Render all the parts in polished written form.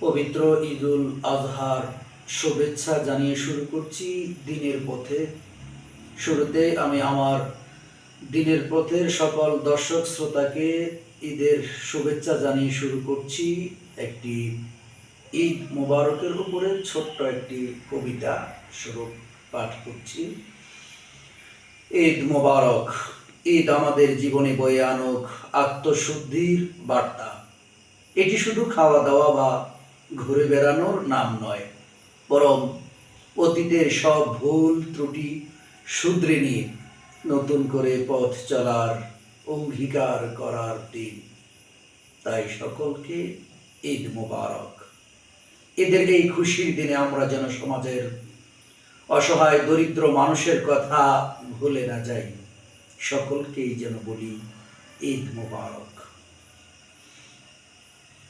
পবিত্র ঈদুল আজহার শুভেচ্ছা জানিয়ে শুরু করছি দিনের পথে। শুরুতে আমি আমার দিনের পথের সকল দর্শক শ্রোতাকে ঈদের শুভেচ্ছা জানিয়ে শুরু করছি একটি ঈদ মোবারকের উপরে ছোট্ট একটি কবিতা স্বরূপ পাঠ করছি। ঈদ মোবারক। ঈদ আমাদের জীবনে বয়ে আনুক আত্মশুদ্ধির বার্তা। এটি শুধু খাওয়া দাওয়া বা ঘুরে বেড়ানোর নাম নয়, বরং অতীতের সব ভুল ত্রুটি শুধরে নিয়ে নতুন করে পথ চলার অঙ্গীকার করার দিন। তাই সকলকে ঈদ মোবারক। ঈদের এই খুশির দিনে আমরা যেন সমাজের অসহায় দরিদ্র মানুষের কথা ভুলে না যাই। সকলকেই যেন বলি ঈদ মোবারক।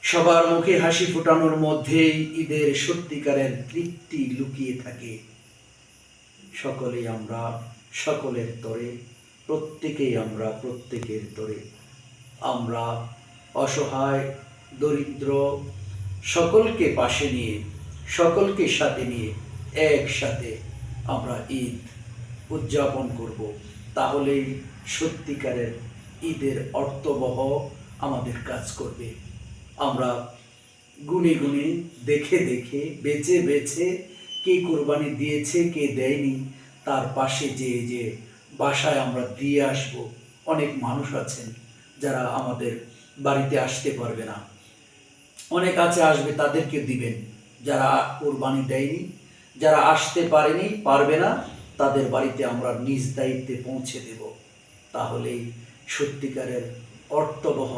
সবার মুখে হাসি ফোটানোর মধ্যেই ঈদের সত্যিকারের তৃপ্তি লুকিয়ে থাকে। সকলেই আমরা সকলের তরে, প্রত্যেকেই আমরা প্রত্যেকের তরে। আমরা অসহায় দরিদ্র সকলকে পাশে নিয়ে, সকলকে সাথে নিয়ে একসাথে আমরা ঈদ উদযাপন করব। তাহলেই সত্যিকারের ঈদের অর্থবহ আমাদের কাজ করবে। আমরা গুনে গুনে দেখে দেখে বেছে বেছে কে কোরবানি দিয়েছে কে দেয়নি তার পাশে যে বাসায় আমরা দিয়ে আসব। অনেক মানুষ আছেন যারা আমাদের বাড়িতে আসতে পারবে না, অনেক আছে আসবে, তাদেরকে দিবেন। যারা কোরবানি দেয়নি, যারা আসতে পারবে না, তাদের বাড়িতে আমরা নিজ দায়িত্বে পৌঁছে দেব। তাহলেই সত্যিকারের অর্থবহ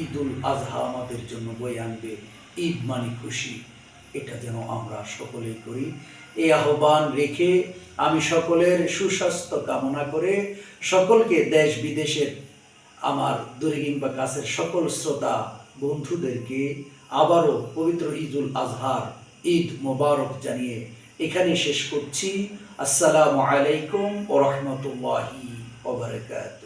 ঈদুল আজহা আমাদের জন্য বয়ে আনবে। ঈদ মানে খুশি, এটা যেন আমরা সকলেই করি। এই আহ্বান রেখে আমি সকলের সুস্বাস্থ্য কামনা করে সকলকে দেশ বিদেশের আমার দূরে কিংবা কাছের সকল শ্রোতা বন্ধুদেরকে আবারও পবিত্র ঈদুল আজহার ঈদ মোবারক জানিয়ে এখানে শেষ করছি। আসসালামু আলাইকুম ওয়া রাহমাতুল্লাহি ওয়া বারাকাতুহু।